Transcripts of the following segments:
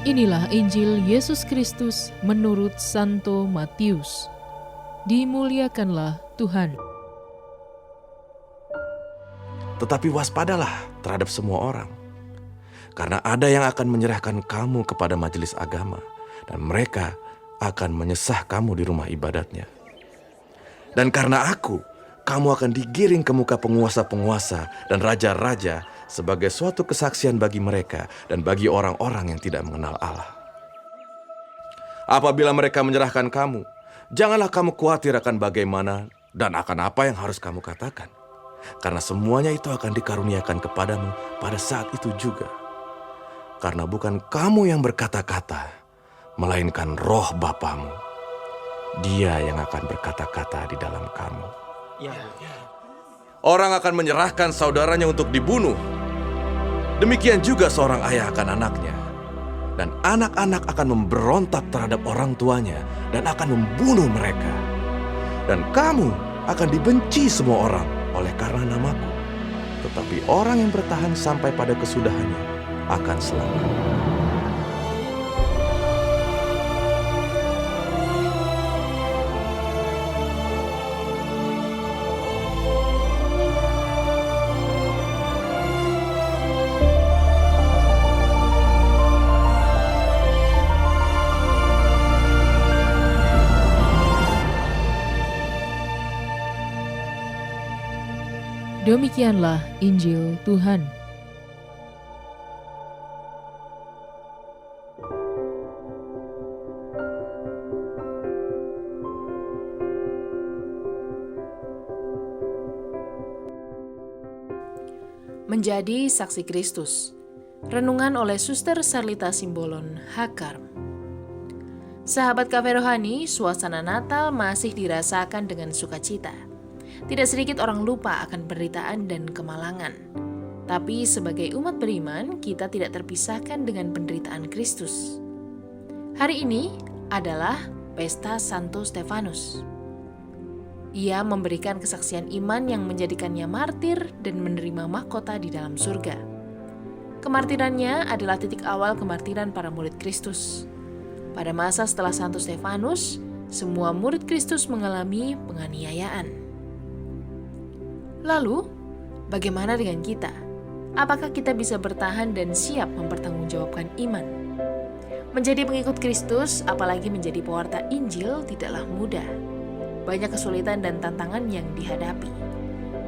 Inilah Injil Yesus Kristus menurut Santo Matius. Dimuliakanlah Tuhan. Tetapi waspadalah terhadap semua orang, karena ada yang akan menyerahkan kamu kepada majelis agama, dan mereka akan menyesah kamu di rumah ibadatnya. Dan karena aku, kamu akan digiring ke muka penguasa-penguasa dan raja-raja sebagai suatu kesaksian bagi mereka dan bagi orang-orang yang tidak mengenal Allah. Apabila mereka menyerahkan kamu, janganlah kamu khawatir akan bagaimana dan akan apa yang harus kamu katakan, karena semuanya itu akan dikaruniakan kepadamu pada saat itu juga. Karena bukan kamu yang berkata-kata, melainkan Roh Bapamu. Dia yang akan berkata-kata di dalam kamu. Orang akan menyerahkan saudaranya untuk dibunuh. Demikian juga seorang ayah akan anaknya. Dan anak-anak akan memberontak terhadap orang tuanya dan akan membunuh mereka. Dan kamu akan dibenci semua orang oleh karena namaku. Tetapi orang yang bertahan sampai pada kesudahannya akan selamat. Demikianlah Injil Tuhan. Menjadi saksi Kristus. Renungan oleh Suster Sarlita Simbolon, Hakar. Sahabat Cafe Rohani, suasana Natal masih dirasakan dengan sukacita. Tidak sedikit orang lupa akan penderitaan dan kemalangan. Tapi sebagai umat beriman, kita tidak terpisahkan dengan penderitaan Kristus. Hari ini adalah Pesta Santo Stefanus. Ia memberikan kesaksian iman yang menjadikannya martir dan menerima mahkota di dalam surga. Kemartirannya adalah titik awal kemartiran para murid Kristus. Pada masa setelah Santo Stefanus, semua murid Kristus mengalami penganiayaan. Lalu, bagaimana dengan kita? Apakah kita bisa bertahan dan siap mempertanggungjawabkan iman? Menjadi pengikut Kristus, apalagi menjadi pewarta Injil, tidaklah mudah. Banyak kesulitan dan tantangan yang dihadapi.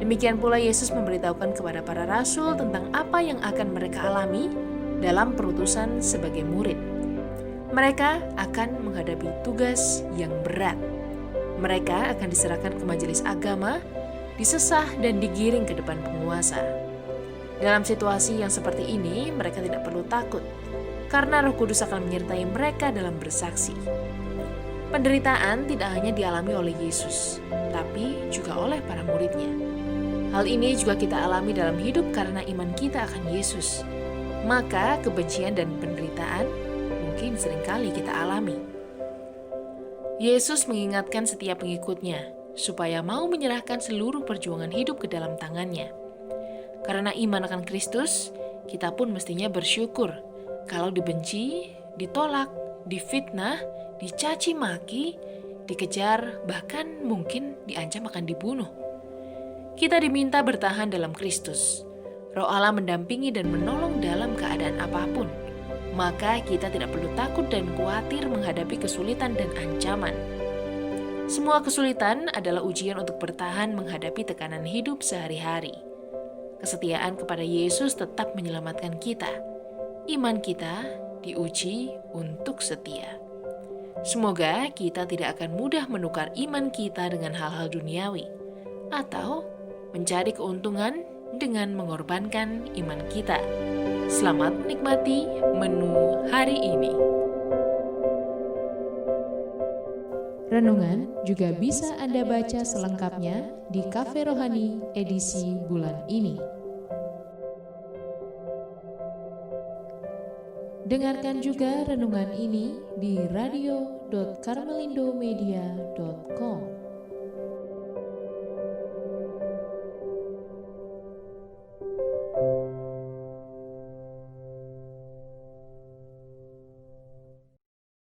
Demikian pula Yesus memberitahukan kepada para rasul tentang apa yang akan mereka alami dalam perutusan sebagai murid. Mereka akan menghadapi tugas yang berat. Mereka akan diserahkan ke majelis agama, disesah dan digiring ke depan penguasa. Dalam situasi yang seperti ini, mereka tidak perlu takut, karena Roh Kudus akan menyertai mereka dalam bersaksi. Penderitaan tidak hanya dialami oleh Yesus, tapi juga oleh para muridnya. Hal ini juga kita alami dalam hidup karena iman kita akan Yesus. Maka kebencian dan penderitaan mungkin seringkali kita alami. Yesus mengingatkan setiap pengikutnya supaya mau menyerahkan seluruh perjuangan hidup ke dalam tangannya. Karena iman akan Kristus, kita pun mestinya bersyukur kalau dibenci, ditolak, difitnah, dicaci maki, dikejar, bahkan mungkin diancam akan dibunuh. Kita diminta bertahan dalam Kristus. Roh Allah mendampingi dan menolong dalam keadaan apapun. Maka kita tidak perlu takut dan khawatir menghadapi kesulitan dan ancaman. Semua kesulitan adalah ujian untuk bertahan menghadapi tekanan hidup sehari-hari. Kesetiaan kepada Yesus tetap menyelamatkan kita. Iman kita diuji untuk setia. Semoga kita tidak akan mudah menukar iman kita dengan hal-hal duniawi atau mencari keuntungan dengan mengorbankan iman kita. Selamat menikmati menu hari ini. Renungan juga bisa Anda baca selengkapnya di Cafe Rohani edisi bulan ini. Dengarkan juga renungan ini di radio.karmelindomedia.com.